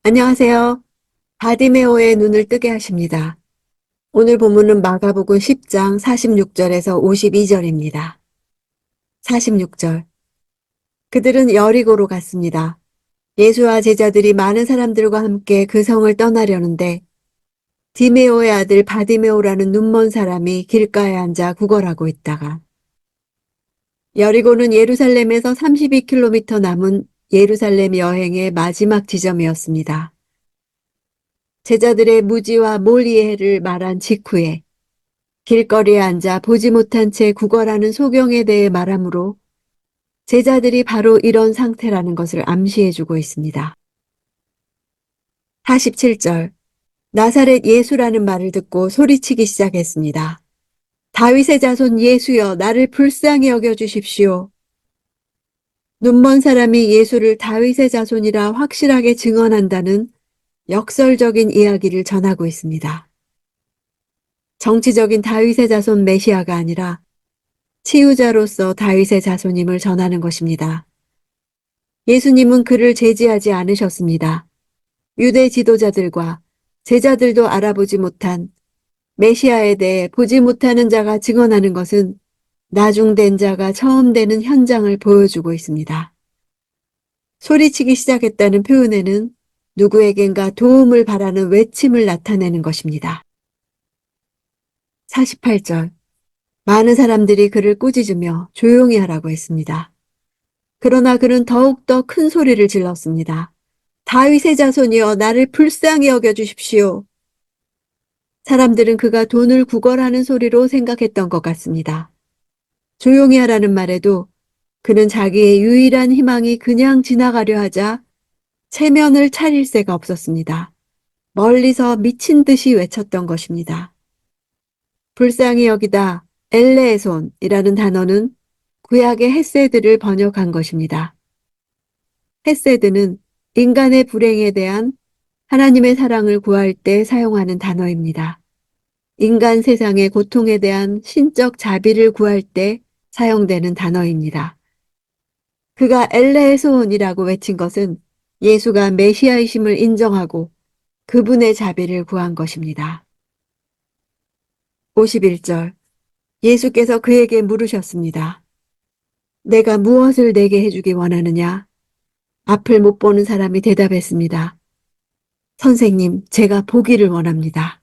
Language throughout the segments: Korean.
안녕하세요. 바디메오의 눈을 뜨게 하십니다. 오늘 본문은 마가복음 10장 46절에서 52절입니다. 46절. 그들은 여리고로 갔습니다. 예수와 제자들이 많은 사람들과 함께 그 성을 떠나려는데 디메오의 아들 바디메오라는 눈먼 사람이 길가에 앉아 구걸하고 있다가 여리고는 예루살렘에서 32km 남은 예루살렘 여행의 마지막 지점이었습니다. 제자들의 무지와 몰이해를 말한 직후에 길거리에 앉아 보지 못한 채 구걸하는 소경에 대해 말하므로 제자들이 바로 이런 상태라는 것을 암시해주고 있습니다. 47절. 나사렛 예수라는 말을 듣고 소리치기 시작했습니다. 다윗의 자손 예수여, 나를 불쌍히 여겨주십시오. 눈먼 사람이 예수를 다윗의 자손이라 확실하게 증언한다는 역설적인 이야기를 전하고 있습니다. 정치적인 다윗의 자손 메시아가 아니라 치유자로서 다윗의 자손임을 전하는 것입니다. 예수님은 그를 제지하지 않으셨습니다. 유대 지도자들과 제자들도 알아보지 못한 메시아에 대해 보지 못하는 자가 증언하는 것은 나중된 자가 처음 되는 현장을 보여주고 있습니다. 소리치기 시작했다는 표현에는 누구에겐가 도움을 바라는 외침을 나타내는 것입니다. 48절. 많은 사람들이 그를 꾸짖으며 조용히 하라고 했습니다. 그러나 그는 더욱더 큰 소리를 질렀습니다. 다윗의 자손이여, 나를 불쌍히 여겨주십시오. 사람들은 그가 돈을 구걸하는 소리로 생각했던 것 같습니다. 조용히 하라는 말에도 그는 자기의 유일한 희망이 그냥 지나가려 하자 체면을 차릴 새가 없었습니다. 멀리서 미친 듯이 외쳤던 것입니다. 불쌍히 여기다 엘레손이라는 단어는 구약의 헤세드를 번역한 것입니다. 헤세드는 인간의 불행에 대한 하나님의 사랑을 구할 때 사용하는 단어입니다. 인간 세상의 고통에 대한 신적 자비를 구할 때 사용되는 단어입니다. 그가 엘레손이라고 외친 것은 예수가 메시아이심을 인정하고 그분의 자비를 구한 것입니다. 51절. 예수께서 그에게 물으셨습니다. 내가 무엇을 내게 해주기 원하느냐? 앞을 못 보는 사람이 대답했습니다. 선생님, 제가 보기를 원합니다.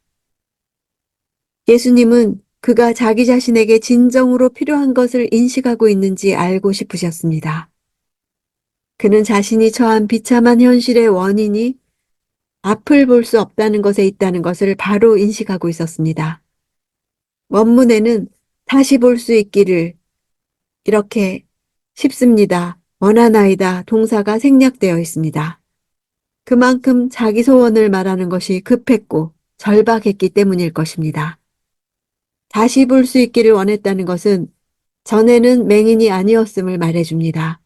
예수님은 그가 자기 자신에게 진정으로 필요한 것을 인식하고 있는지 알고 싶으셨습니다. 그는 자신이 처한 비참한 현실의 원인이 앞을 볼 수 없다는 것에 있다는 것을 바로 인식하고 있었습니다. 원문에는 다시 볼 수 있기를 이렇게 싶습니다. 원하나이다 동사가 생략되어 있습니다. 그만큼 자기 소원을 말하는 것이 급했고 절박했기 때문일 것입니다. 다시 볼 수 있기를 원했다는 것은 전에는 맹인이 아니었음을 말해줍니다.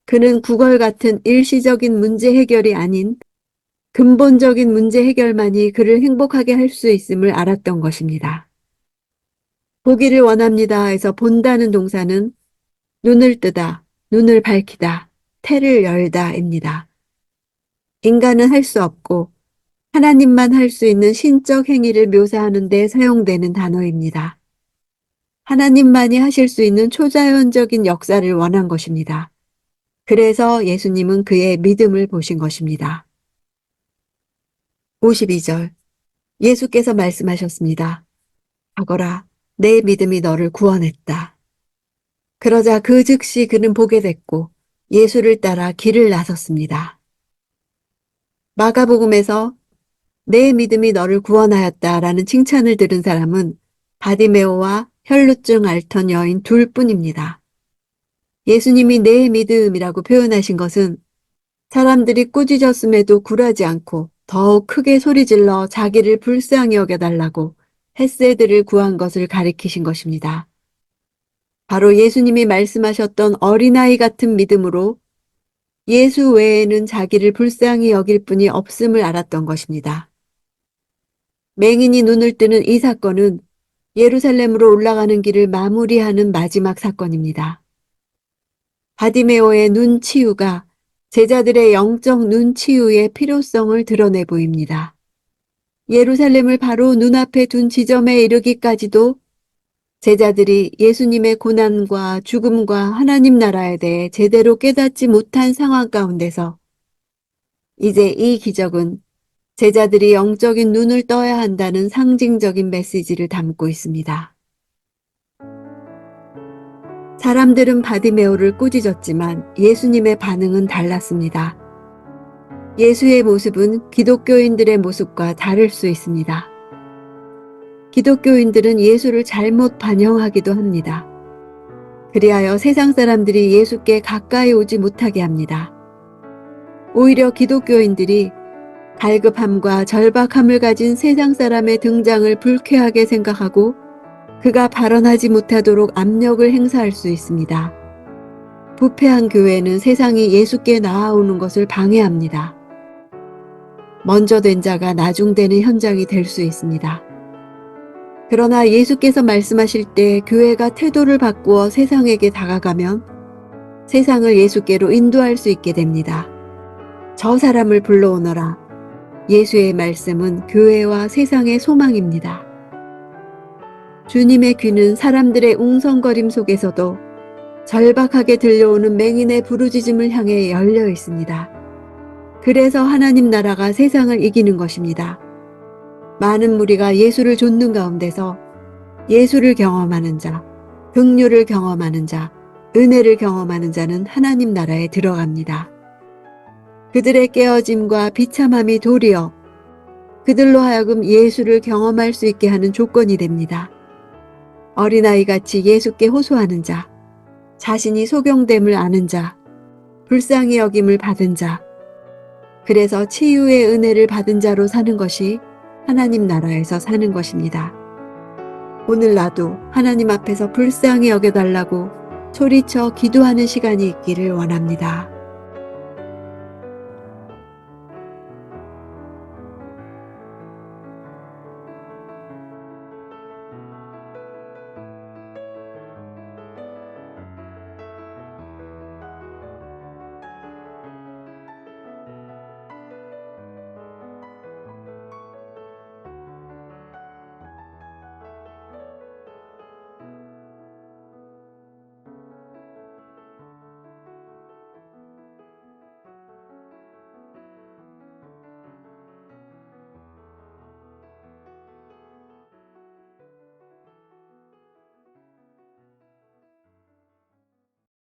그는 구걸 같은 일시적인 문제 해결이 아닌 근본적인 문제 해결만이 그를 행복하게 할 수 있음을 알았던 것입니다. 보기를 원합니다에서 본다는 동사는 눈을 뜨다, 눈을 밝히다, 태를 열다입니다. 인간은 할 수 없고 하나님만 할 수 있는 신적 행위를 묘사하는 데 사용되는 단어입니다. 하나님만이 하실 수 있는 초자연적인 역사를 원한 것입니다. 그래서 예수님은 그의 믿음을 보신 것입니다. 52절. 예수께서 말씀하셨습니다. 가거라, 내 믿음이 너를 구원했다. 그러자 그 즉시 그는 보게 됐고 예수를 따라 길을 나섰습니다. 마가복음에서 내 믿음이 너를 구원하였다라는 칭찬을 들은 사람은 바디메오와 혈루증 앓던 여인 둘뿐입니다. 예수님이 내 믿음이라고 표현하신 것은 사람들이 꾸짖었음에도 굴하지 않고 더욱 크게 소리질러 자기를 불쌍히 여겨달라고 헤세드를 구한 것을 가리키신 것입니다. 바로 예수님이 말씀하셨던 어린아이 같은 믿음으로 예수 외에는 자기를 불쌍히 여길 분이 없음을 알았던 것입니다. 맹인이 눈을 뜨는 이 사건은 예루살렘으로 올라가는 길을 마무리하는 마지막 사건입니다. 바디메오의 눈 치유가 제자들의 영적 눈치유의 필요성을 드러내 보입니다. 예루살렘을 바로 눈앞에 둔 지점에 이르기까지도 제자들이 예수님의 고난과 죽음과 하나님 나라에 대해 제대로 깨닫지 못한 상황 가운데서 이제 이 기적은 제자들이 영적인 눈을 떠야 한다는 상징적인 메시지를 담고 있습니다. 사람들은 바디메오를 꾸짖었지만 예수님의 반응은 달랐습니다. 예수의 모습은 기독교인들의 모습과 다를 수 있습니다. 기독교인들은 예수를 잘못 반영하기도 합니다. 그리하여 세상 사람들이 예수께 가까이 오지 못하게 합니다. 오히려 기독교인들이 갈급함과 절박함을 가진 세상 사람의 등장을 불쾌하게 생각하고 그가 발언하지 못하도록 압력을 행사할 수 있습니다. 부패한 교회는 세상이 예수께 나아오는 것을 방해합니다. 먼저 된 자가 나중되는 현장이 될 수 있습니다. 그러나 예수께서 말씀하실 때 교회가 태도를 바꾸어 세상에게 다가가면 세상을 예수께로 인도할 수 있게 됩니다. 저 사람을 불러오너라. 예수의 말씀은 교회와 세상의 소망입니다. 주님의 귀는 사람들의 웅성거림 속에서도 절박하게 들려오는 맹인의 부르짖음을 향해 열려 있습니다. 그래서 하나님 나라가 세상을 이기는 것입니다. 많은 무리가 예수를 좇는 가운데서 예수를 경험하는 자, 긍휼을 경험하는 자, 은혜를 경험하는 자는 하나님 나라에 들어갑니다. 그들의 깨어짐과 비참함이 도리어 그들로 하여금 예수를 경험할 수 있게 하는 조건이 됩니다. 어린아이같이 예수께 호소하는 자, 자신이 소경됨을 아는 자, 불쌍히 여김을 받은 자, 그래서 치유의 은혜를 받은 자로 사는 것이 하나님 나라에서 사는 것입니다. 오늘 나도 하나님 앞에서 불쌍히 여겨달라고 소리쳐 기도하는 시간이 있기를 원합니다.